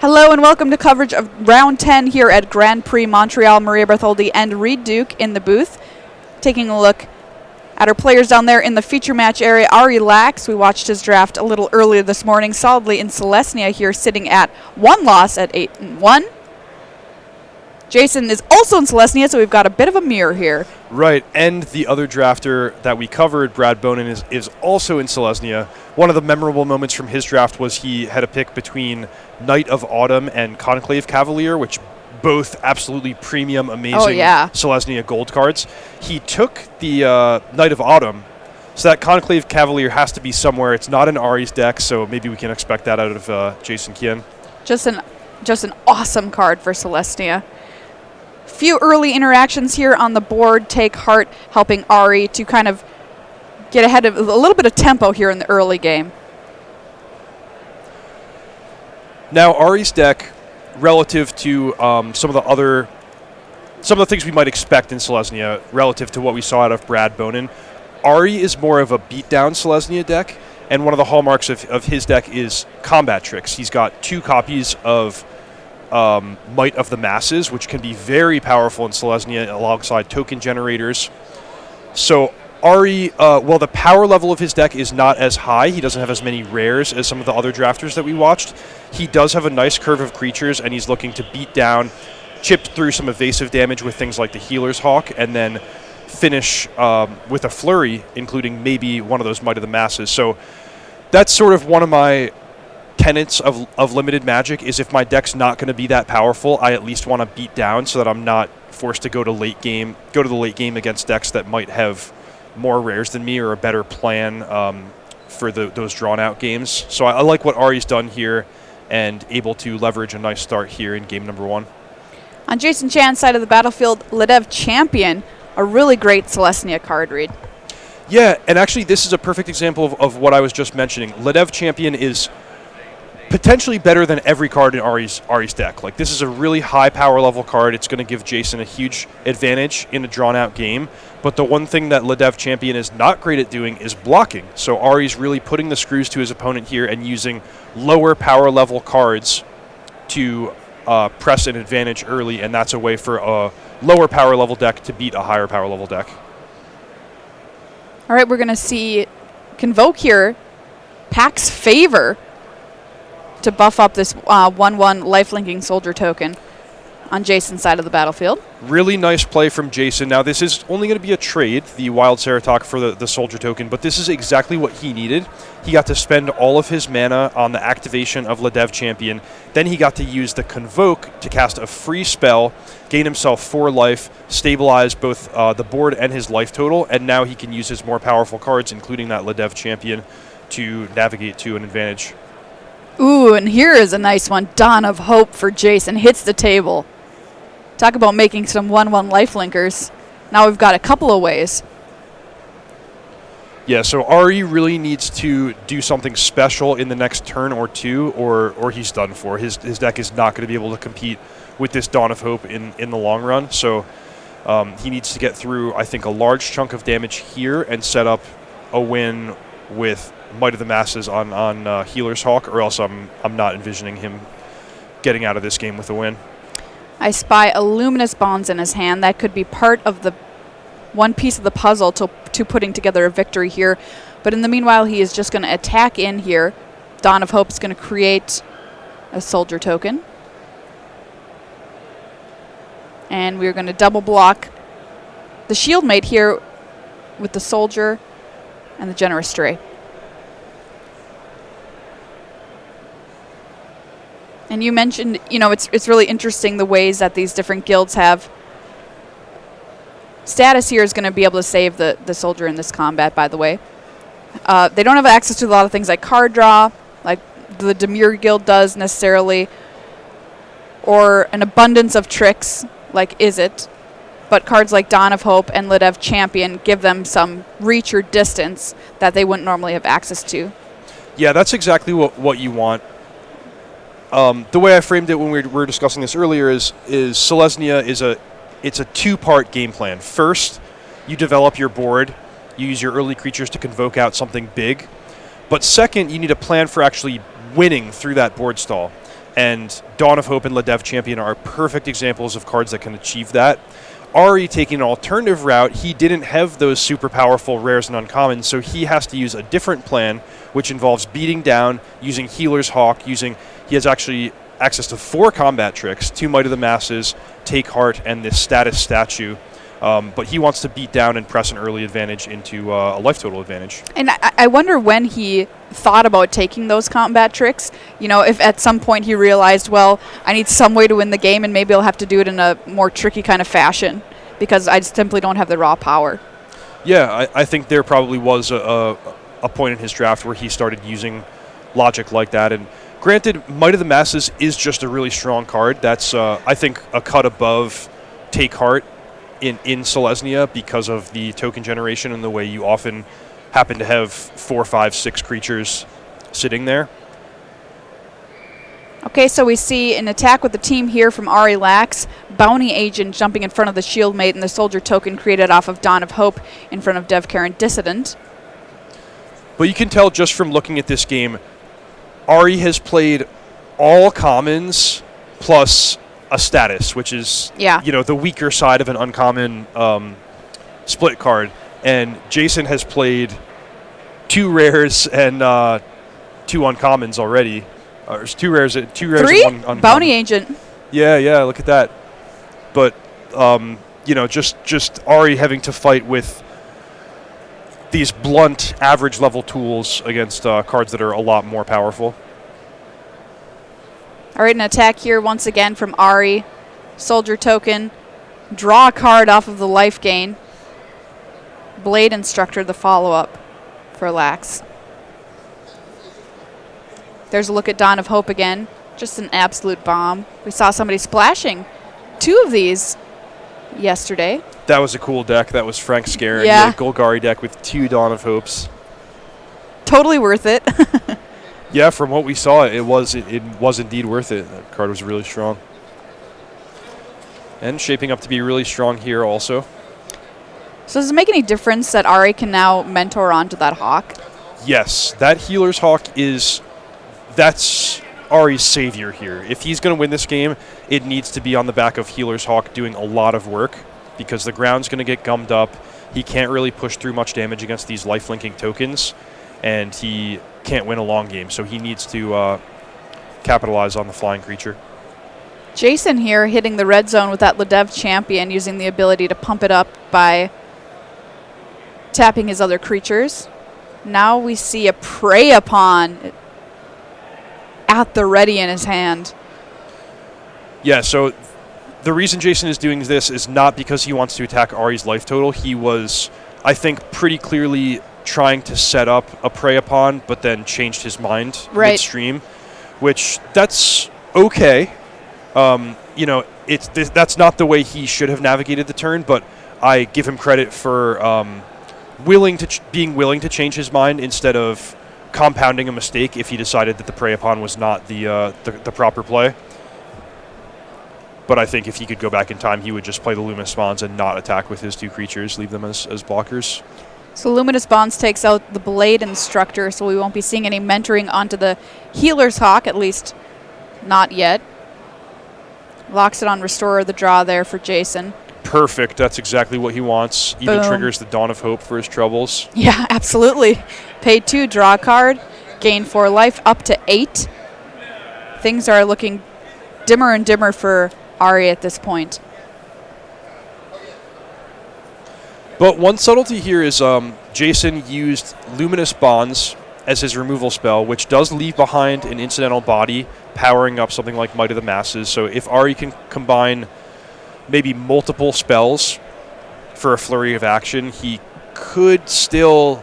Hello and welcome to coverage of Round 10 here at Grand Prix Montreal. Maria Bertholdi and Reed Duke in the booth. Taking a look at our players down there in the feature match area. Ari Lax, we watched his draft a little earlier this morning, solidly in Selesnya here, sitting at one loss at 8-1. Jason is also in Selesnya, so we've got a bit of a mirror here. Right, and the other drafter that we covered, Brad Bonin, is also in Selesnya. One of the memorable moments from his draft was he had a pick between Knight of Autumn and Conclave Cavalier, which both absolutely premium, amazing Selesnya gold cards. He took the Knight of Autumn, so that Conclave Cavalier has to be somewhere. It's not in Ari's deck, so maybe we can expect that out of Jason Kien. Just an awesome card for Selesnya. Few early interactions here on the board take heart, helping Ari to kind of get ahead of a little bit of tempo here in the early game. Now Ari's deck, relative to some of the things we might expect in Selesnya, relative to what we saw out of Brad Bonin, Ari is more of a beatdown Selesnya deck, and one of the hallmarks of his deck is combat tricks. He's got 2 copies of Might of the Masses, which can be very powerful in Selesnya alongside token generators. So Ari, while the power level of his deck is not as high, he doesn't have as many rares as some of the other drafters that we watched, he does have a nice curve of creatures, and he's looking to beat down, chip through some evasive damage with things like the Healer's Hawk, and then finish with a flurry, including maybe one of those Might of the Masses. So that's sort of one of my tenets of limited Magic, is if my deck's not going to be that powerful, I at least want to beat down so that I'm not forced to go to the late game against decks that might have more rares than me or a better plan for those drawn out games. So I like what Ari's done here and able to leverage a nice start here in game number 1. On Jason Chan's side of the battlefield, Ledev Champion, a really great Selesnya card read. Yeah, and actually this is a perfect example of what I was just mentioning. Ledev Champion is potentially better than every card in Ari's deck. Like, this is a really high power level card. It's going to give Jason a huge advantage in a drawn out game. But the one thing that Ledev Champion is not great at doing is blocking. So Ari's really putting the screws to his opponent here and using lower power level cards to press an advantage early, and that's a way for a lower power level deck to beat a higher power level deck. All right, we're going to see Convoke here. Pack's Favor to buff up this 1/1 life-linking soldier token on Jason's side of the battlefield. Really nice play from Jason. Now, this is only going to be a trade, the Wild Ceratok for the soldier token, but this is exactly what he needed. He got to spend all of his mana on the activation of Ledev Champion. Then he got to use the Convoke to cast a free spell, gain himself 4 life, stabilize both the board and his life total, and now he can use his more powerful cards, including that Ledev Champion, to navigate to an advantage. Ooh, and here is a nice one. Dawn of Hope for Jason. Hits the table. Talk about making some 1/1 lifelinkers. Now we've got a couple of ways. Yeah, so Ari really needs to do something special in the next turn or two, or he's done for. His deck is not going to be able to compete with this Dawn of Hope in the long run. So he needs to get through, I think, a large chunk of damage here and set up a win with Might of the Masses on Healer's Hawk, or else I'm not envisioning him getting out of this game with a win. I spy a Luminous Bonds in his hand. That could be part of the one piece of the puzzle to putting together a victory here. But in the meanwhile, he is just going to attack in here. Dawn of Hope is going to create a soldier token. And we're going to double block the Shield Mate here with the soldier and the Generous Stray. And you mentioned, it's really interesting the ways that these different guilds have. Status here is going to be able to save the soldier in this combat, by the way. They don't have access to a lot of things like card draw, like the Demure Guild does necessarily, or an abundance of tricks, like Is It. But cards like Dawn of Hope and Ledev Champion give them some reach or distance that they wouldn't normally have access to. Yeah, that's exactly what you want. The way I framed it when we were discussing this earlier is Selesnya it's a 2-part game plan. First, you develop your board, you use your early creatures to convoke out something big. But second, you need a plan for actually winning through that board stall. And Dawn of Hope and Ledev Champion are perfect examples of cards that can achieve that. Ari taking an alternative route, he didn't have those super powerful rares and uncommons, so he has to use a different plan, which involves beating down, using Healer's Hawk, he has actually access to 4 combat tricks, 2 Might of the Masses, Take Heart, and this Status Statue. But he wants to beat down and press an early advantage into a life total advantage. And I wonder when he thought about taking those combat tricks. You know, if at some point he realized, well, I need some way to win the game, and maybe I'll have to do it in a more tricky kind of fashion because I simply don't have the raw power. Yeah, I think there probably was a point in his draft where he started using logic like that. And granted, Might of the Masses is just a really strong card. That's, I think, a cut above Take Heart in Selesnya because of the token generation and the way you often happen to have 4, 5, 6 creatures sitting there. Okay, so we see an attack with the team here from Ari Lax. Bounty Agent jumping in front of the Shield Mate and the Soldier token created off of Dawn of Hope in front of Devkaren Dissident. But you can tell just from looking at this game, Ari has played all commons plus a status, which is the weaker side of an uncommon split card. And Jason has played 2 rares and 2 uncommons already. There's 2 rares, 2 rares, 3? And 1 uncommon. Bounty Agent. Yeah, look at that. But just Ari having to fight with these blunt, average level tools against cards that are a lot more powerful. All right, an attack here once again from Ari. Soldier token. Draw a card off of the life gain. Blade Instructor, the follow-up for Lax. There's a look at Dawn of Hope again. Just an absolute bomb. We saw somebody splashing 2 of these yesterday. That was a cool deck. That was Frank Scare. Yeah. Golgari deck with 2 Dawn of Hopes. Totally worth it. Yeah, from what we saw, it was indeed worth it. That card was really strong. And shaping up to be really strong here also. So does it make any difference that Ari can now mentor onto that Hawk? Yes, that Healer's Hawk that's Ari's savior here. If he's going to win this game, it needs to be on the back of Healer's Hawk doing a lot of work because the ground's going to get gummed up. He can't really push through much damage against these life-linking tokens, and he can't win a long game, so he needs to capitalize on the flying creature. Jason here hitting the red zone with that Ledev Champion, using the ability to pump it up by tapping his other creatures. Now we see a Prey Upon at the ready in his hand. Yeah, so the reason Jason is doing this is not because he wants to attack Ari's life total. He was, I think, pretty clearly trying to set up a Prey Upon, but then changed his mind midstream, which that's okay. That's not the way he should have navigated the turn, but I give him credit for being willing to change his mind instead of compounding a mistake if he decided that the Prey Upon was not the proper play. But I think if he could go back in time, he would just play the Luminous Bonds and not attack with his 2 creatures, leave them as blockers. So Luminous Bonds takes out the Blade Instructor, so we won't be seeing any mentoring onto the Healer's Hawk, at least not yet. Locks it on Restorer the draw there for Jason. Perfect. That's exactly what he wants. Even Boom. triggers the Dawn of Hope for his troubles. Yeah, absolutely. Pay 2, draw a card, gain 4 life, up to 8. Things are looking dimmer and dimmer for Ari at this point. But one subtlety here is Jason used Luminous Bonds as his removal spell, which does leave behind an incidental body, powering up something like Might of the Masses. So if Ari can combine maybe multiple spells for a flurry of action, he could still...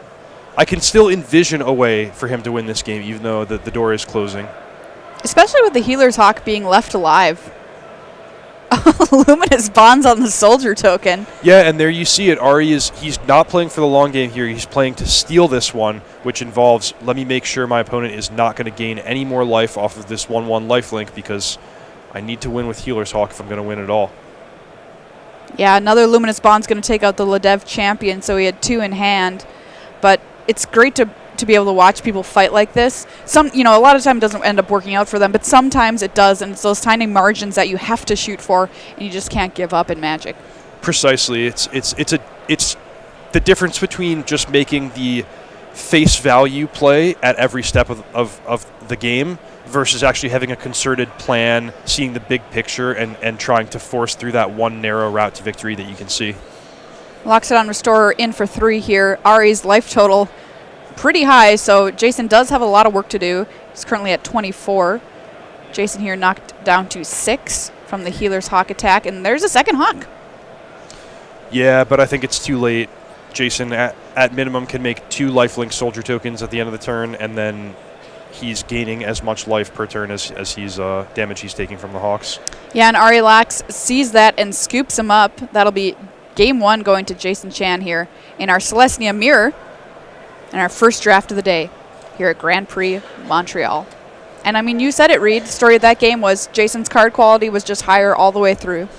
I can still envision a way for him to win this game, even though the door is closing. Especially with the Healer's Hawk being left alive. Luminous Bonds on the Soldier token. Yeah, and there you see it. He's not playing for the long game here. He's playing to steal this one, which involves, let me make sure my opponent is not going to gain any more life off of this 1/1 lifelink because I need to win with Healer's Hawk if I'm going to win at all. Yeah, another Luminous Bond's going to take out the Ledev Champion, so he had 2 in hand. But it's great to to be able to watch people fight like this. A lot of time it doesn't end up working out for them, but sometimes it does, and it's those tiny margins that you have to shoot for, and you just can't give up in Magic. Precisely. It's the difference between just making the face value play at every step of the game versus actually having a concerted plan, seeing the big picture, and trying to force through that one narrow route to victory that you can see. Locks it on Restorer in for 3 here. Ari's life total pretty high, so Jason does have a lot of work to do. He's currently at 24. Jason here knocked down to 6 from the Healer's Hawk attack, and there's a second Hawk. Yeah, but I think it's too late. Jason, at minimum, can make 2 lifelink soldier tokens at the end of the turn, and then he's gaining as much life per turn as he's damage he's taking from the Hawks. Yeah, and Ari Lax sees that and scoops him up. That'll be game 1 going to Jason Chan here in our Celestia Mirror and our first draft of the day here at Grand Prix Montreal. And I mean, you said it, Reed. The story of that game was Jason's card quality was just higher all the way through.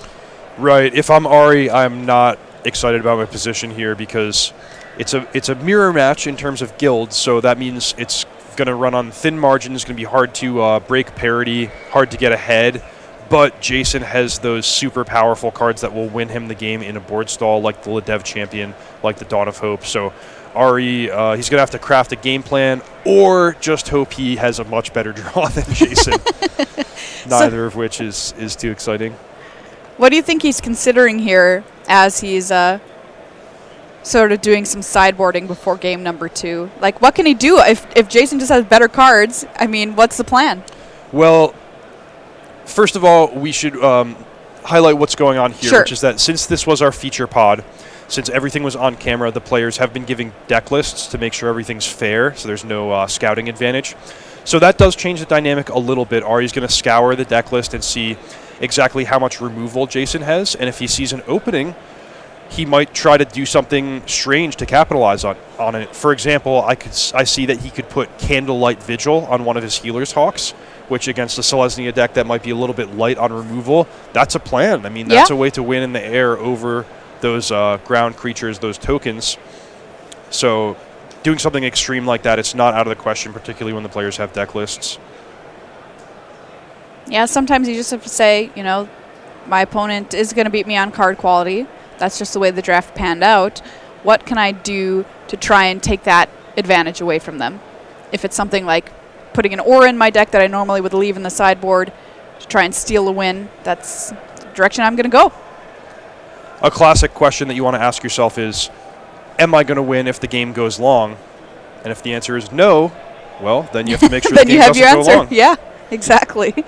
Right. If I'm Ari, I'm not excited about my position here because it's a mirror match in terms of guilds, so that means it's going to run on thin margins. It's going to be hard to break parity, hard to get ahead, but Jason has those super powerful cards that will win him the game in a board stall, like the Ladev Champion, like the Dawn of Hope. So Ari, he's going to have to craft a game plan or just hope he has a much better draw than Jason, neither of which is too exciting. What do you think he's considering here as he's sort of doing some sideboarding before game number 2? Like, what can he do if Jason just has better cards? I mean, what's the plan? Well, first of all, we should highlight what's going on here, which is that since this was our feature pod, since everything was on camera, the players have been giving deck lists to make sure everything's fair, so there's no scouting advantage. So that does change the dynamic a little bit. Ari's going to scour the deck list and see exactly how much removal Jason has, and if he sees an opening, he might try to do something strange to capitalize on it. For example, I see that he could put Candlelight Vigil on one of his Healer's Hawks, which against a Selesnya deck that might be a little bit light on removal, that's a plan. I mean, that's a way to win in the air over those ground creatures, those tokens. So doing something extreme like that, it's not out of the question, particularly when the players have deck lists. Yeah, sometimes you just have to say, my opponent is going to beat me on card quality. That's just the way the draft panned out. What can I do to try and take that advantage away from them? If it's something like putting an aura in my deck that I normally would leave in the sideboard to try and steal a win, that's the direction I'm going to go. A classic question that you want to ask yourself is, am I going to win if the game goes long? And if the answer is no, well, then you have to make sure the game doesn't go long. Yeah, exactly.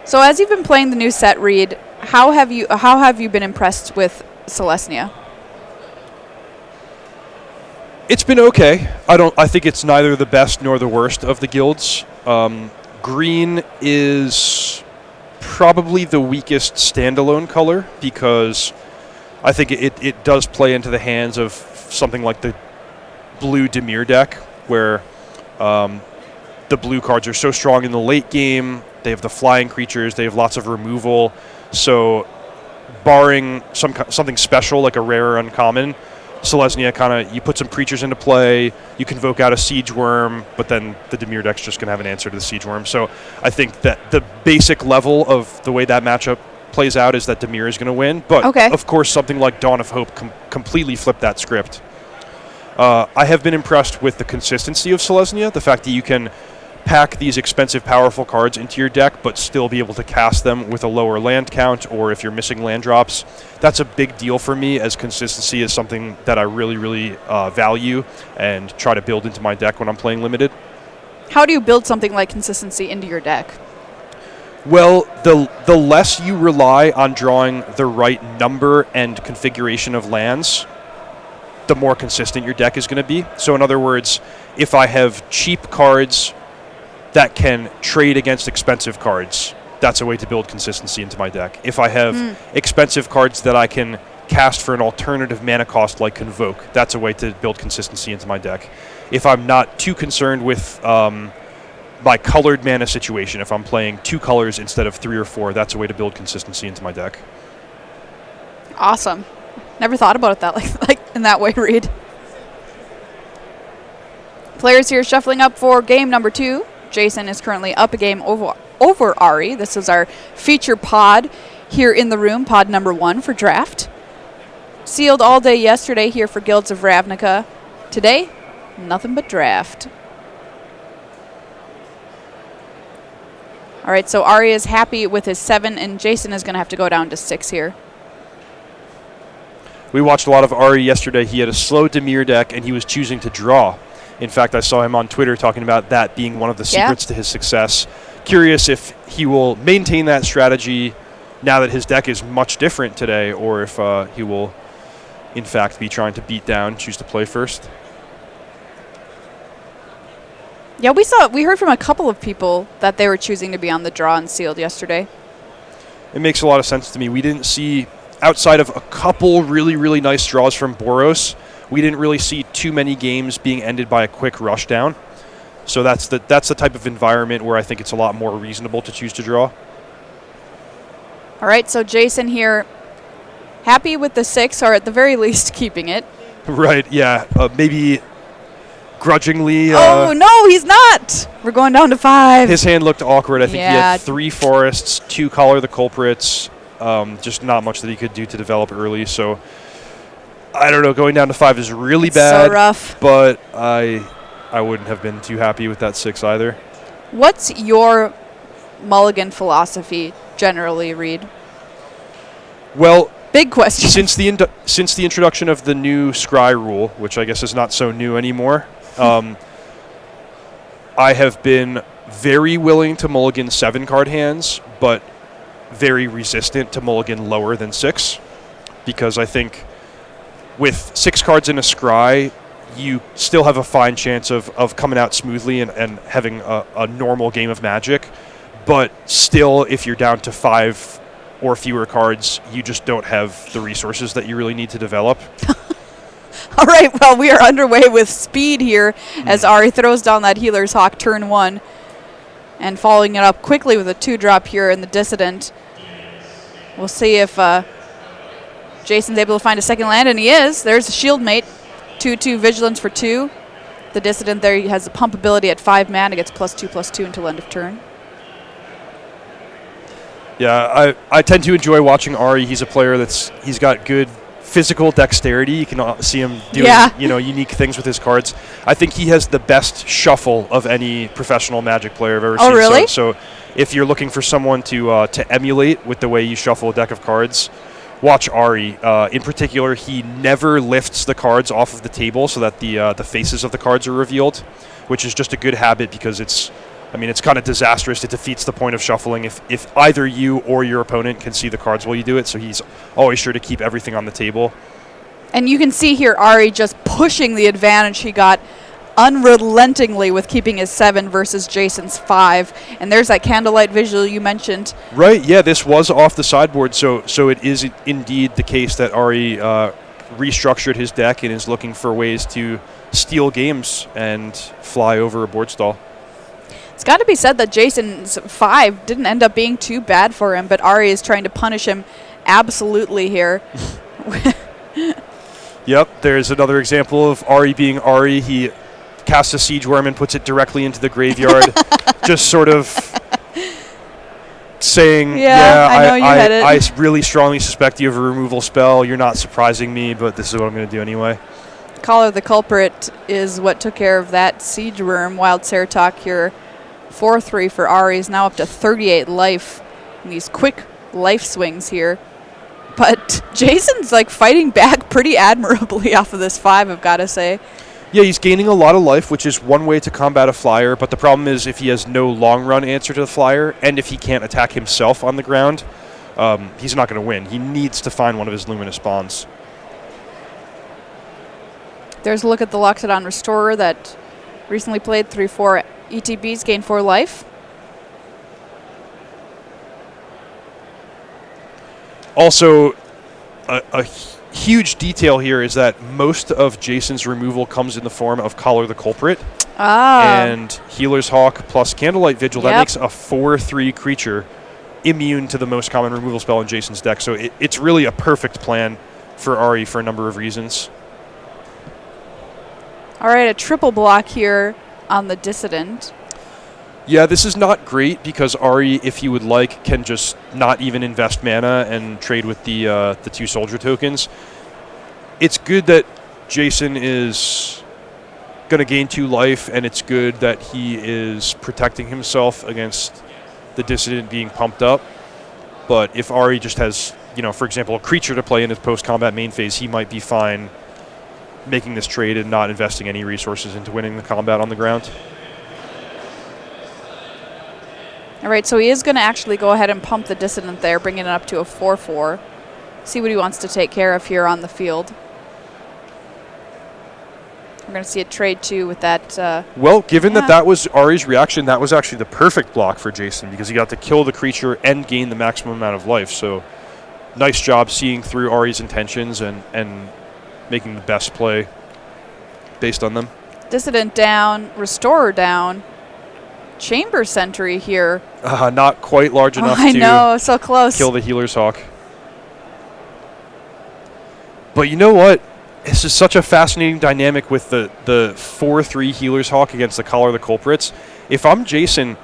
So as you've been playing the new set, Reed, how have you been impressed with Selesnya? It's been okay. I think it's neither the best nor the worst of the guilds. Green is probably the weakest standalone color because I think it does play into the hands of something like the blue Dimir deck, where the blue cards are so strong in the late game. They have the flying creatures. They have lots of removal. So barring something special like a rare or uncommon, Selesnya you put some creatures into play, you convoke out a Siege Worm, but then the Dimir deck's just going to have an answer to the Siege Worm. So I think that the basic level of the way that matchup plays out is that Dimir is going to win. But of course, something like Dawn of Hope completely flipped that script. I have been impressed with the consistency of Selesnya, the fact that you can pack these expensive, powerful cards into your deck, but still be able to cast them with a lower land count, or if you're missing land drops. That's a big deal for me, as consistency is something that I really, really value and try to build into my deck when I'm playing Limited. How do you build something like consistency into your deck? Well, the less you rely on drawing the right number and configuration of lands, the more consistent your deck is going to be. So in other words, if I have cheap cards that can trade against expensive cards, that's a way to build consistency into my deck. If I have expensive cards that I can cast for an alternative mana cost like Convoke, that's a way to build consistency into my deck. If I'm not too concerned with my colored mana situation, if I'm playing 2 colors instead of 3 or 4, that's a way to build consistency into my deck. Awesome. Never thought about it like in that way, Reed. Players here shuffling up for game number 2. Jason is currently up a game over Ari. This is our feature pod here in the room, pod number 1 for draft. Sealed all day yesterday here for Guilds of Ravnica. Today, nothing but draft. All right, so Ari is happy with his 7, and Jason is going to have to go down to 6 here. We watched a lot of Ari yesterday. He had a slow Demir deck, and he was choosing to draw. In fact, I saw him on Twitter talking about that being one of the secrets to his success. Curious if he will maintain that strategy now that his deck is much different today, or if he will, in fact, be trying to beat down, choose to play first. Yeah, we heard from a couple of people that they were choosing to be on the draw and sealed yesterday. It makes a lot of sense to me. We didn't see, outside of a couple really, really nice draws from Boros, we didn't really see too many games being ended by a quick rush down. So that's the type of environment where I think it's a lot more reasonable to choose to draw. All right, so Jason here, happy with the 6, or at the very least keeping it. Right, yeah. Maybe grudgingly. Oh, no, he's not. We're going down to 5. His hand looked awkward. I think he had 3 forests, 2 Collar the Culprits. Just not much that he could do to develop early. So I don't know. Going down to 5 is really bad. So rough. But I wouldn't have been too happy with that 6 either. What's your mulligan philosophy generally, Reed? Well, big question. Since the introduction of the new scry rule, which I guess is not so new anymore, I have been very willing to mulligan 7 card hands, but very resistant to mulligan lower than 6, because I think with 6 cards in a scry, you still have a fine chance of coming out smoothly and having a normal game of Magic. But still, if you're down to 5 or fewer cards, you just don't have the resources that you really need to develop. All right, well, we are underway with speed here as Ari throws down that Healer's Hawk turn 1 and following it up quickly with a 2-drop here in the Dissident. We'll see if Jason's able to find a second land, and he is. There's a Shield Mate, 2/2 Vigilance for 2. The Dissident there he has a pump ability at 5 mana, gets +2/+2 until end of turn. Yeah, I tend to enjoy watching Ari. He's a player he's got good physical dexterity. You can see him doing unique things with his cards. I think he has the best shuffle of any professional Magic player I've ever seen. Oh, really? So if you're looking for someone to emulate with the way you shuffle a deck of cards, watch Ari. In particular, he never lifts the cards off of the table so that the faces of the cards are revealed, which is just a good habit because it's kind of disastrous. It defeats the point of shuffling if either you or your opponent can see the cards while you do it, so he's always sure to keep everything on the table. And you can see here Ari just pushing the advantage he got unrelentingly with keeping his 7 versus Jason's 5. And there's that candlelight visual you mentioned. Right, yeah, this was off the sideboard, so it is indeed the case that Ari restructured his deck and is looking for ways to steal games and fly over a board stall. It's got to be said that Jason's 5 didn't end up being too bad for him, but Ari is trying to punish him absolutely here. Yep, there's another example of Ari being Ari. He casts a Siege Worm and puts it directly into the graveyard, just sort of saying, I really strongly suspect you have a removal spell. You're not surprising me, but this is what I'm going to do anyway. Collar the Culprit is what took care of that Siege Worm. Wild Ceratok here. 4-3 for Ari is now up to 38 life in these quick life swings here. But Jason's fighting back pretty admirably off of this 5, I've got to say. Yeah, he's gaining a lot of life, which is one way to combat a flyer, but the problem is if he has no long-run answer to the flyer, and if he can't attack himself on the ground, he's not going to win. He needs to find one of his Luminous Bonds. There's a look at the Loxodon Restorer that recently played 3/4 ETBs, gained 4 life. Also, a huge detail here is that most of Jason's removal comes in the form of Collar the Culprit. And Healer's Hawk plus Candlelight Vigil. That makes a 4/3 creature immune to the most common removal spell in Jason's deck. So it's really a perfect plan for Ari for a number of reasons. All right, a triple block here on the Dissident. Yeah, this is not great because Ari, if he would like, can just not even invest mana and trade with the 2 soldier tokens. It's good that Jason is going to gain 2 life, and it's good that he is protecting himself against the Dissident being pumped up. But if Ari just has, for example, a creature to play in his post-combat main phase, he might be fine making this trade and not investing any resources into winning the combat on the ground. All right, so he is going to actually go ahead and pump the Dissident there, bringing it up to a 4/4. See what he wants to take care of here on the field. We're going to see a trade, too, with that. Well, given that was Ari's reaction, that was actually the perfect block for Jason because he got to kill the creature and gain the maximum amount of life. So nice job seeing through Ari's intentions and making the best play based on them. Dissident down, Restorer down. Chamber Sentry here. Not quite large enough I to know, so close. Kill the Healer's Hawk. But you know what? This is such a fascinating dynamic with the 4/3 Healer's Hawk against the Collar the Culprits. If I'm Jason,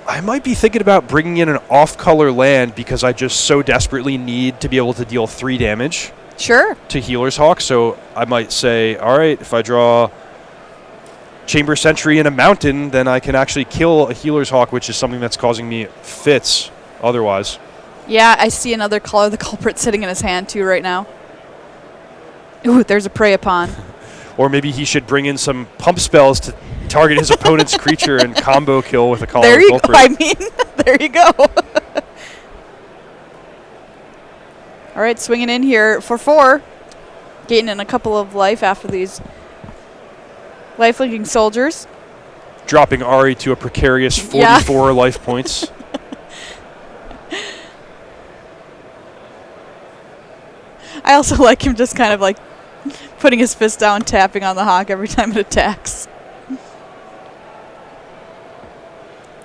I might be thinking about bringing in an off-color land because I just so desperately need to be able to deal 3 damage to Healer's Hawk. So I might say, all right, if I draw Chamber Sentry in a mountain, then I can actually kill a Healer's Hawk, which is something that's causing me fits otherwise. Yeah, I see another Collar the Culprit sitting in his hand, too, right now. Ooh, there's a Prey Upon. Or maybe he should bring in some pump spells to target his opponent's creature and combo kill with a Collar There the you Culprit. go. I mean, there you go. All right, swinging in here for 4. Gaining in a couple of life after these life-linking soldiers. Dropping Ari to a precarious 44 life points. I also like him just kind of like putting his fist down, tapping on the Hawk every time it attacks.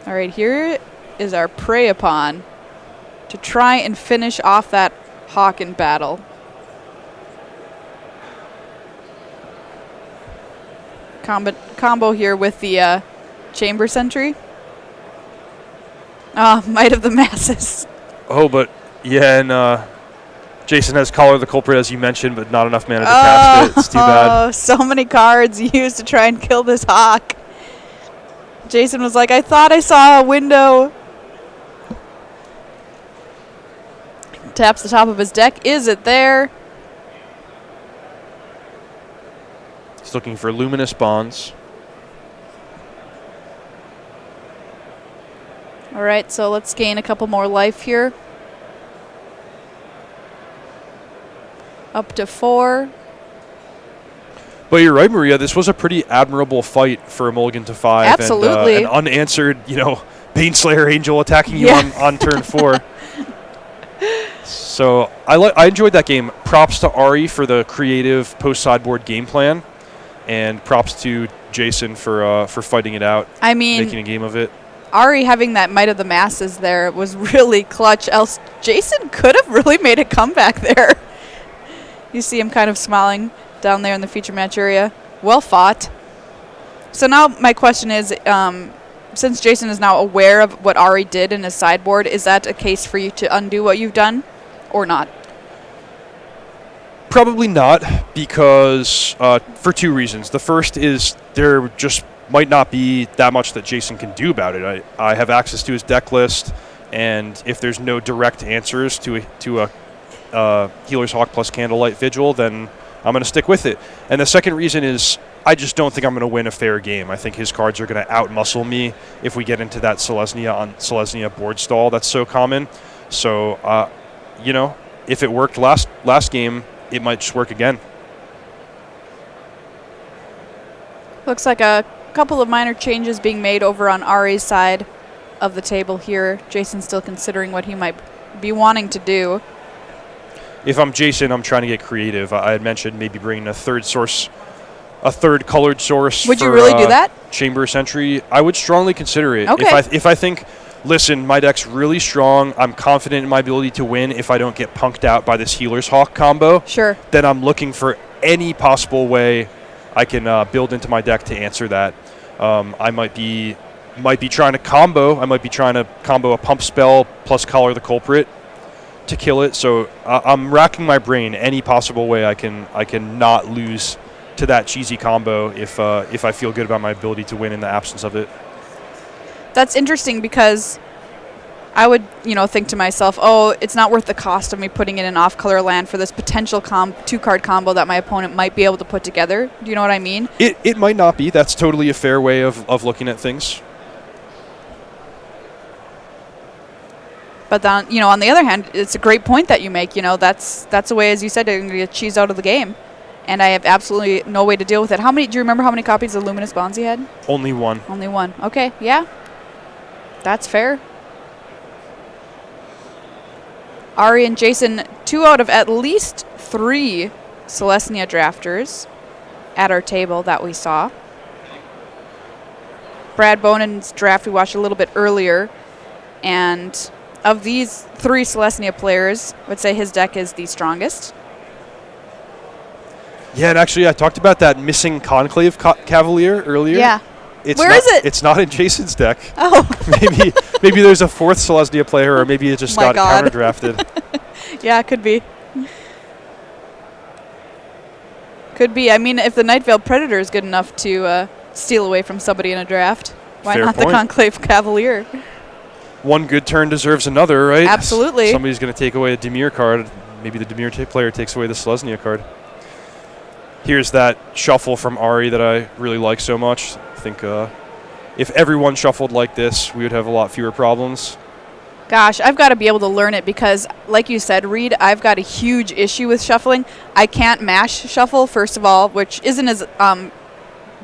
All right, here is our Prey Upon to try and finish off that Hawk in battle. Combo here with the Chamber Sentry. Might of the Masses. Oh, but yeah, and Jason has Collar the Culprit, as you mentioned, but not enough mana to cast it. It's too bad. Oh, so many cards used to try and kill this Hawk. Jason was like, I thought I saw a window. Taps the top of his deck. Is it there? He's looking for Luminous Bonds. All right, so let's gain a couple more life here. Up to 4. But you're right, Maria. This was a pretty admirable fight for a mulligan to 5. Absolutely. And an unanswered, Baneslayer Angel attacking you on turn 4. So I enjoyed that game. Props to Ari for the creative post-sideboard game plan. And props to Jason for fighting it out. I mean, making a game of it. Ari having that Might of the Masses there was really clutch. Else Jason could have really made a comeback there. You see him kind of smiling down there in the feature match area. Well fought. So now my question is, since Jason is now aware of what Ari did in his sideboard, is that a case for you to undo what you've done or not? Probably not, because for 2 reasons. The first is there just might not be that much that Jason can do about it. I have access to his deck list, and if there's no direct answers to a Healer's Hawk plus Candlelight Vigil, then I'm going to stick with it. And the second reason is I just don't think I'm going to win a fair game. I think his cards are going to outmuscle me if we get into that Selesnya board stall that's so common. So, if it worked last game, it might just work again. Looks like a couple of minor changes being made over on Ari's side of the table here. Jason's still considering what he might be wanting to do. If I'm Jason, I'm trying to get creative. I had mentioned maybe bringing a third colored source. Would you really do that? Chamber Sentry. I would strongly consider it. Okay. If I think, listen, my deck's really strong, I'm confident in my ability to win if I don't get punked out by this Healer's Hawk combo. Sure. Then I'm looking for any possible way I can build into my deck to answer that. I might be trying to combo. I might be trying to combo a pump spell plus Collar the Culprit to kill it. So I'm racking my brain any possible way I can not lose to that cheesy combo if I feel good about my ability to win in the absence of it. That's interesting because I would, think to myself, oh, it's not worth the cost of me putting in an off-color land for this potential 2-card combo that my opponent might be able to put together. Do you know what I mean? It might not be. That's totally a fair way of looking at things. But then, on the other hand, it's a great point that you make. That's a way, as you said, to get cheese out of the game. And I have absolutely no way to deal with it. Do you remember how many copies of Luminous Bonds he had? Only one. Only one. Okay, yeah. That's fair. Ari and Jason, 2 out of at least 3 Selesnya drafters at our table that we saw. Brad Bonin's draft we watched a little bit earlier. And of these 3 Selesnya players, I would say his deck is the strongest. Yeah, and actually I talked about that missing Conclave Cavalier earlier. Yeah. Where is it? It's not in Jason's deck. Oh. maybe there's a 4th Selesnya player, or maybe it just got counter drafted. Yeah, could be. Could be. I mean, if the Nightveil Predator is good enough to steal away from somebody in a draft, why Fair not point. the Conclave Cavalier? One good turn deserves another, right? Absolutely. Somebody's going to take away a Dimir card. Maybe the Dimir player takes away the Selesnya card. Here's that shuffle from Ari that I really like so much. I think if everyone shuffled like this, we would have a lot fewer problems. Gosh, I've got to be able to learn it because, like you said, Reed, I've got a huge issue with shuffling. I can't mash shuffle, first of all, which isn't as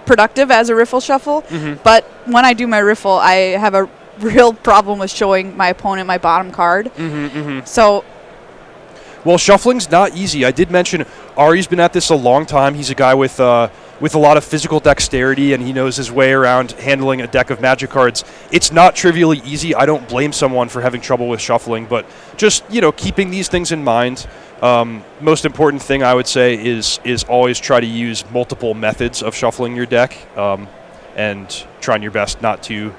productive as a riffle shuffle. Mm-hmm. But when I do my riffle, I have a real problem with showing my opponent my bottom card. Mm-hmm, mm-hmm. So... Well, shuffling's not easy. I did mention Ari's been at this a long time. He's a guy with a lot of physical dexterity, and he knows his way around handling a deck of Magic cards. It's not trivially easy. I don't blame someone for having trouble with shuffling, but just keeping these things in mind. Most important thing I would say is always try to use multiple methods of shuffling your deck, and trying your best not to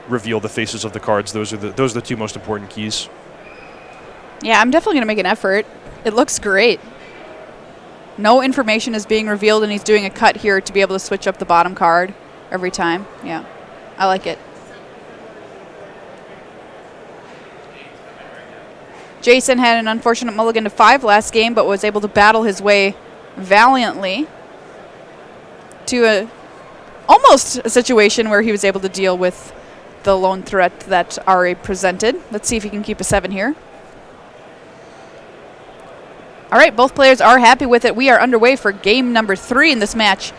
reveal the faces of the cards. Those are the 2 most important keys. Yeah, I'm definitely going to make an effort. It looks great. No information is being revealed, and he's doing a cut here to be able to switch up the bottom card every time. Yeah, I like it. Jason had an unfortunate mulligan to 5 last game, but was able to battle his way valiantly to almost a situation where he was able to deal with the lone threat that Ari presented. Let's see if he can keep a 7 here. All right, both players are happy with it. We are underway for game number 3 in this match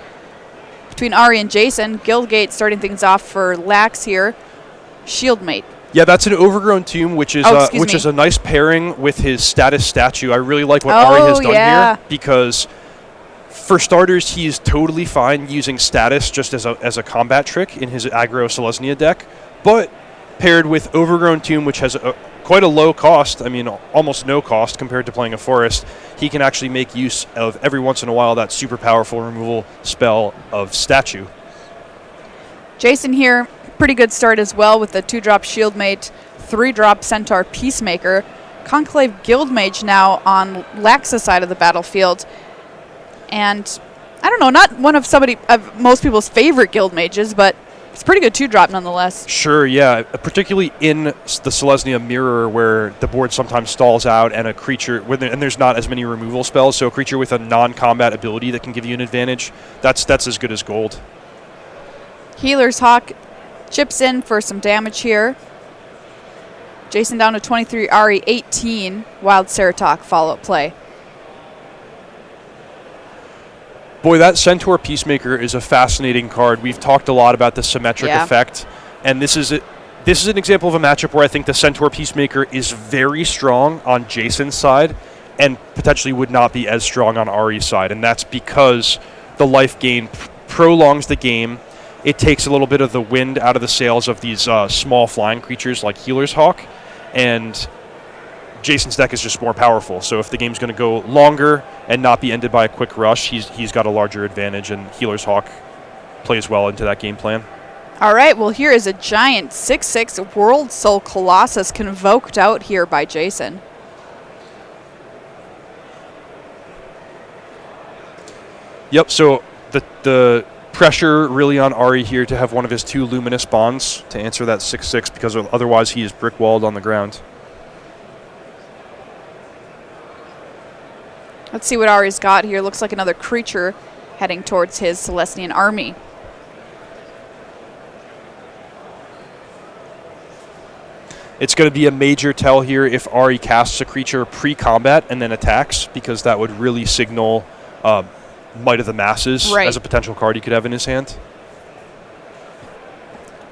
between Ari and Jason. Guildgate starting things off for Lax here. Shieldmate. Yeah, that's an Overgrown Tomb, which is a nice pairing with his Status statue. I really like what Ari has done here because, for starters, he's totally fine using Status just as a combat trick in his aggro Selesnya deck, but paired with Overgrown Tomb, which has quite a low cost, almost no cost compared to playing a forest, he can actually make use of every once in a while that super powerful removal spell of Statue. Jason here, pretty good start as well with the 2-drop Shieldmate, 3-drop Centaur Peacemaker. Conclave Guildmage now on Lax's side of the battlefield. And I don't know, not one of most people's favorite Guildmages, but it's a pretty good 2-drop nonetheless. Sure, yeah. Particularly in the Selesnya Mirror where the board sometimes stalls out and a creature, and there's not as many removal spells, so a creature with a non-combat ability that can give you an advantage, that's as good as gold. Healer's Hawk chips in for some damage here. Jason down to 23, Ari 18. Wild Ceratok follow-up play. Boy, that Centaur Peacemaker is a fascinating card. We've talked a lot about the symmetric effect, and this is an example of a matchup where I think the Centaur Peacemaker is very strong on Jason's side and potentially would not be as strong on Ari's side, and that's because the life gain prolongs the game. It takes a little bit of the wind out of the sails of these small flying creatures like Healer's Hawk, and Jason's deck is just more powerful. So if the game's going to go longer and not be ended by a quick rush, he's got a larger advantage, and Healer's Hawk plays well into that game plan. All right, well, here is a giant 6/6 World Soul Colossus convoked out here by Jason. Yep, so the pressure really on Ari here to have one of his 2 Luminous Bonds to answer that 6/6, because otherwise he is brick-walled on the ground. Let's see what Ari's got here. Looks like another creature heading towards his Celestian army. It's going to be a major tell here if Ari casts a creature pre-combat and then attacks, because that would really signal Might of the Masses as a potential card he could have in his hand.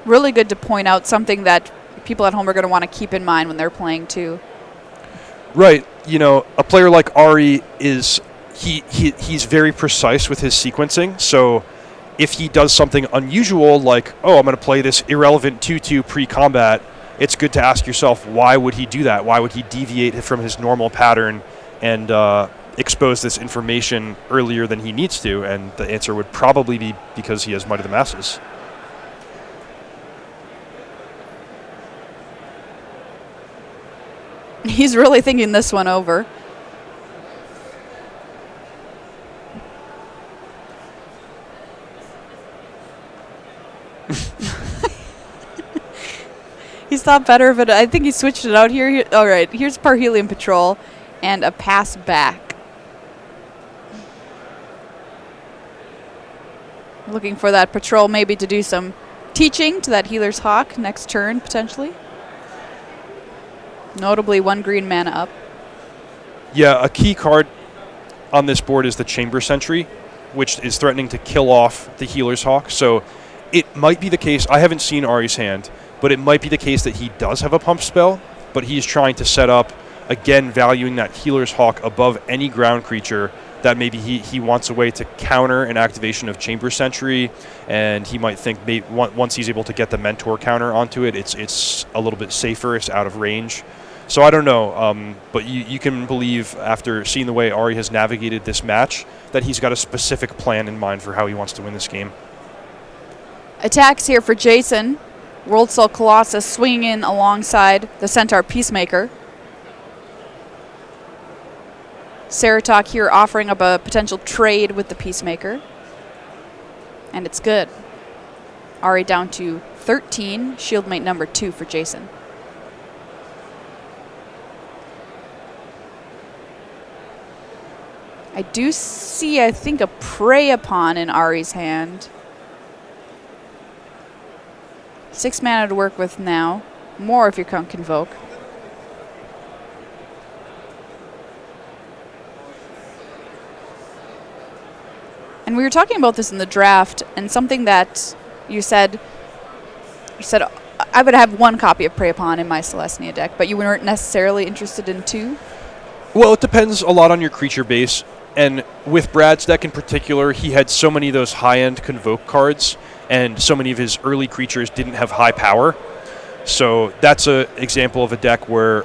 Really good to point out, something that people at home are going to want to keep in mind when they're playing too. Right. You know, a player like Ari is he's very precise with his sequencing. So if he does something unusual, like, oh, I'm going to play this irrelevant 2/2 pre-combat, it's good to ask yourself, why would he do that? Why would he deviate from his normal pattern and expose this information earlier than he needs to? And the answer would probably be because he has Might of the Masses. He's really thinking this one over. He's thought better of it. I think he switched it out here. All right, here's Parhelion Patrol and a pass back. Looking for that patrol maybe to do some teaching to that Healer's Hawk next turn, potentially. Notably 1 green mana up. Yeah, a key card on this board is the Chamber Sentry, which is threatening to kill off the Healer's Hawk. So it might be the case, I haven't seen Ari's hand, but it might be the case that he does have a pump spell, but he's trying to set up, again, valuing that Healer's Hawk above any ground creature that maybe he wants a way to counter an activation of Chamber Sentry, and he might think maybe once he's able to get the Mentor counter onto it, it's a little bit safer, it's out of range. So I don't know, but you can believe, after seeing the way Ari has navigated this match, that he's got a specific plan in mind for how he wants to win this game. Attacks here for Jason. World Soul Colossus swinging in alongside the Centaur Peacemaker. Ceratok here offering up a potential trade with the Peacemaker. And it's good. Ari down to 13, Shieldmate number 2 for Jason. I do see, I think, a Prey Upon in Ari's hand. 6 mana to work with now. More if you can't Convoke. And we were talking about this in the draft, and something that you said I would have 1 copy of Prey Upon in my Celestia deck, but you weren't necessarily interested in 2? Well, it depends a lot on your creature base. And with Brad's deck in particular, he had so many of those high-end Convoke cards, and so many of his early creatures didn't have high power. So that's an example of a deck where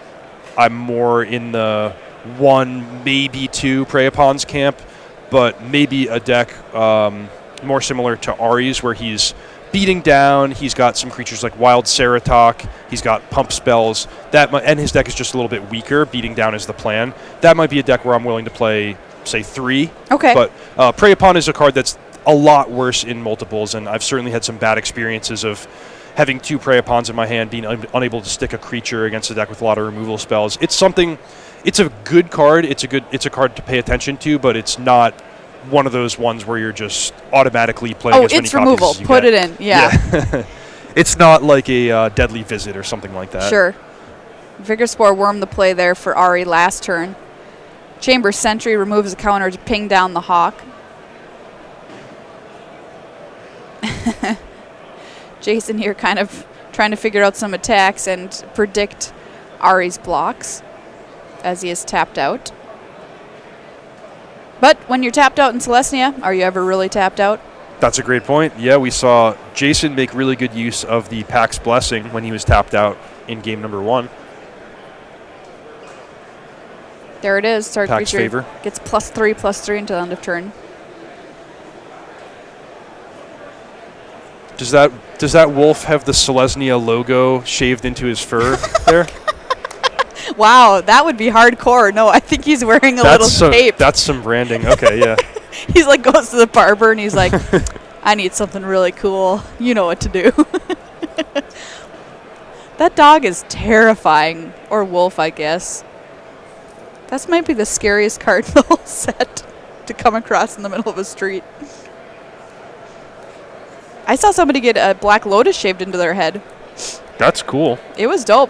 I'm more in the 1, maybe 2 Prey Upon's camp, but maybe a deck more similar to Ari's, where he's beating down, he's got some creatures like Wild Ceratok, he's got pump spells, and his deck is just a little bit weaker, beating down is the plan. That might be a deck where I'm willing to play, say, 3. Okay. But Prey Upon is a card that's a lot worse in multiples, and I've certainly had some bad experiences of having 2 Prey Upons in my hand, being unable to stick a creature against a deck with a lot of removal spells. It's a good card, it's a card to pay attention to, but it's not one of those ones where you're just automatically playing as many it's removal. copies as you Put get. it in, yeah. It's not like a Deadly Visit or something like that. Sure. Vigor Spore wormed the play there for Ari last turn. Chamber Sentry removes a counter to ping down the Hawk. Jason here kind of trying to figure out some attacks and predict Ari's blocks as he is tapped out. But when you're tapped out in Celestia, are you ever really tapped out? That's a great point. Yeah, we saw Jason make really good use of the Pax Blessing when he was tapped out in game number 1. There it is. Target Pack's creature favor. gets +3/+3 until end of turn. Does that wolf have the Selesnya logo shaved into his fur there? Wow, that would be hardcore. No, I think he's wearing a little cape. That's some branding. Okay, yeah. He's like goes to the barber and he's like, I need something really cool. You know what to do. That dog is terrifying. Or wolf, I guess. That might be the scariest card in the whole set to come across in the middle of a street. I saw somebody get a Black Lotus shaved into their head. That's cool. It was dope.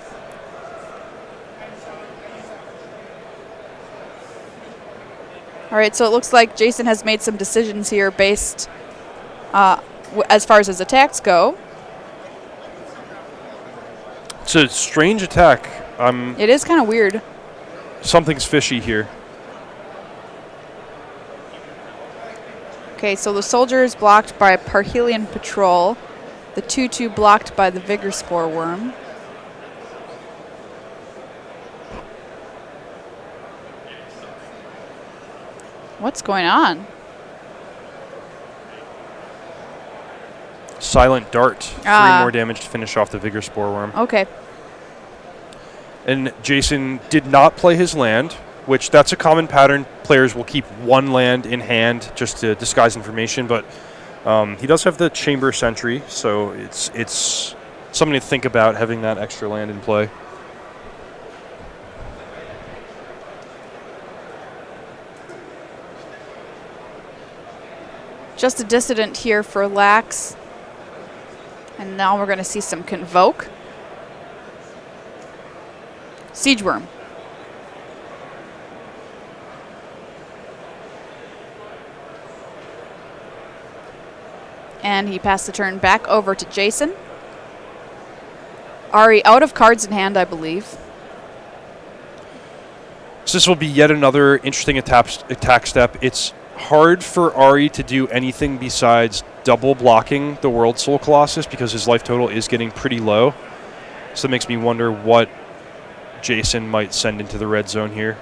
All right, so it looks like Jason has made some decisions here based as far as his attacks go. It's a strange attack. It is kind of weird. Something's fishy here. Okay, so the soldier is blocked by Parhelion Patrol. The 2/2 blocked by the Vigor Spore Worm. What's going on? Silent Dart. 3 more damage to finish off the Vigor Spore Worm. Okay. And Jason did not play his land, which that's a common pattern. Players will keep one land in hand just to disguise information, but he does have the Chamber Sentry, so it's something to think about, having that extra land in play. Just a Dissident here for Lax. And now we're going to see some Convoke. Siege Worm. And he passed the turn back over to Jason. Ari out of cards in hand, I believe. So this will be yet another interesting attack step. It's hard for Ari to do anything besides double blocking the World Soul Colossus because his life total is getting pretty low. So it makes me wonder what Jason might send into the red zone here.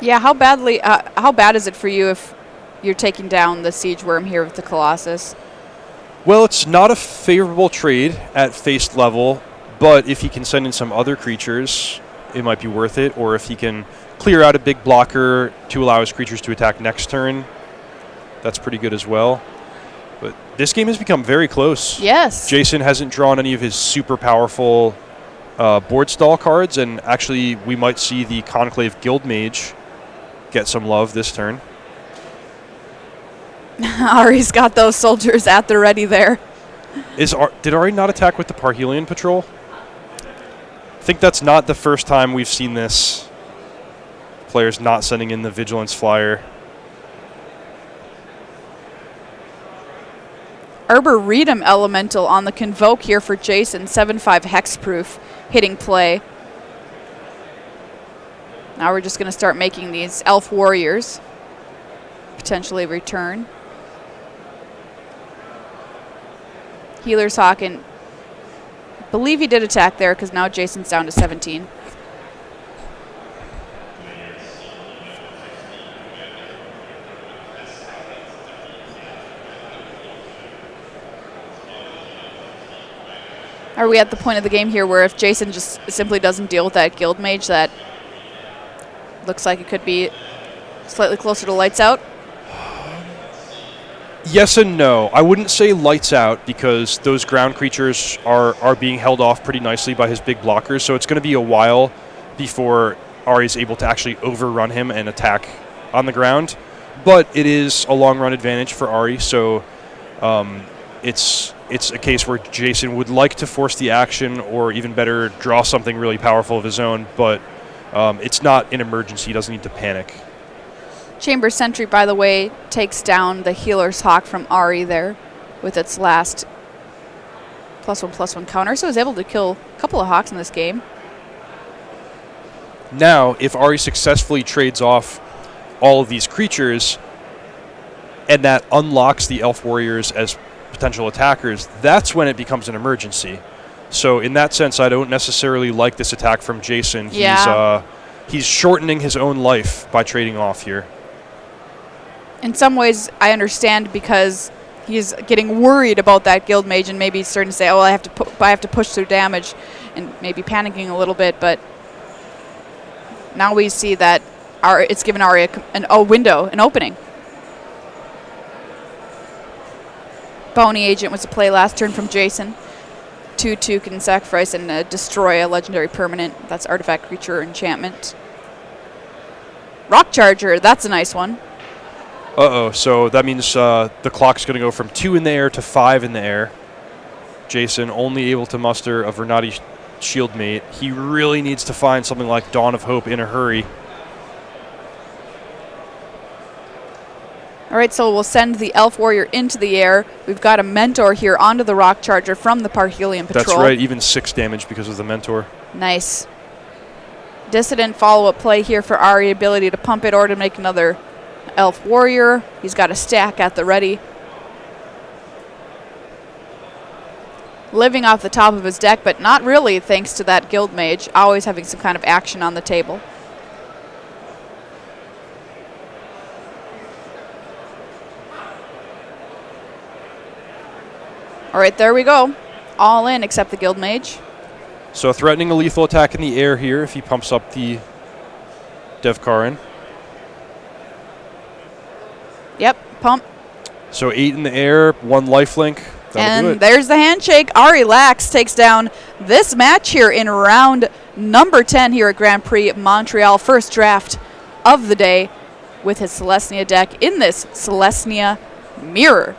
Yeah, how bad is it for you if you're taking down the Siege Worm here with the Colossus? Well, it's not a favorable trade at face level, but if he can send in some other creatures, it might be worth it. Or if he can clear out a big blocker to allow his creatures to attack next turn, that's pretty good as well. But this game has become very close. Yes. Jason hasn't drawn any of his super powerful board stall cards, and actually we might see the Conclave Guild Mage get some love this turn. Ari's got those soldiers at the ready there. Did Ari not attack with the Parhelion Patrol? I think that's not the first time we've seen this. Players not sending in the Vigilance Flyer. Arboretum Elemental on the Convoke here for Jason. 7/5 hexproof hitting play. Now we're just going to start making these Elf Warriors potentially return. Healer's Hawk, and I believe he did attack there because now Jason's down to 17. Are we at the point of the game here where if Jason just simply doesn't deal with that Guild Mage, that looks like it could be slightly closer to lights out? Yes and no. I wouldn't say lights out because those ground creatures are being held off pretty nicely by his big blockers, so it's going to be a while before Ari's able to actually overrun him and attack on the ground. But it is a long-run advantage for Ari, so it's a case where Jason would like to force the action or even better draw something really powerful of his own, but it's not an emergency. He doesn't need to panic. Chamber Sentry, by the way, takes down the Healer's Hawk from Ari there with its last +1/+1 counter, so is able to kill a couple of Hawks in this game. Now, if Ari successfully trades off all of these creatures and that unlocks the Elf Warriors as potential attackers, that's when it becomes an emergency. So in that sense, I don't necessarily like this attack from Jason. Yeah. He's shortening his own life by trading off here. In some ways, I understand because he's getting worried about that Guild Mage and maybe starting to say, "Oh, I have to push through damage," and maybe panicking a little bit. But now we see that it's given Ari a window, an opening. Bounty Agent was a play last turn from Jason. 2/2 can sacrifice and destroy a legendary permanent. That's artifact, creature, enchantment. Rock Charger, that's a nice one. Uh-oh, so that means the clock's going to go from 2 in the air to 5 in the air. Jason only able to muster a Vernati Shieldmate. He really needs to find something like Dawn of Hope in a hurry. All right, so we'll send the Elf Warrior into the air. We've got a Mentor here onto the Rock Charger from the Parhelion Patrol. That's right, even 6 damage because of the Mentor. Nice. Dissident follow-up play here for Ari, ability to pump it or to make another Elf Warrior. He's got a stack at the ready. Living off the top of his deck, but not really thanks to that Guild Mage, always having some kind of action on the table. All right, there we go. All in except the Guild Mage. So threatening a lethal attack in the air here if he pumps up the Devkarin. Yep, pump. So 8 in the air, 1 lifelink. That'll do it. And there's the handshake. Ari Lax takes down this match here in round number 10 here at Grand Prix Montreal. First draft of the day with his Celestia deck in this Celestia Mirror.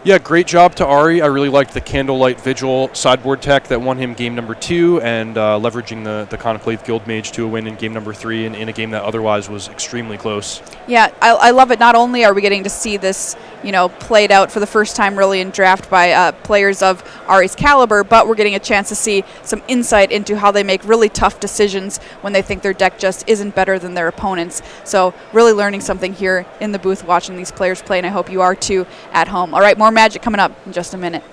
Yeah, great job to Ari. I really liked the Candlelight Vigil sideboard tech that won him game number 2 and leveraging the Conclave Guild Mage to a win in game number 3 in a game that otherwise was extremely close. Yeah, I love it. Not only are we getting to see this, played out for the first time really in draft by players of Ari's caliber, but we're getting a chance to see some insight into how they make really tough decisions when they think their deck just isn't better than their opponents. So really learning something here in the booth watching these players play, and I hope you are too at home. All right, more Magic coming up in just a minute.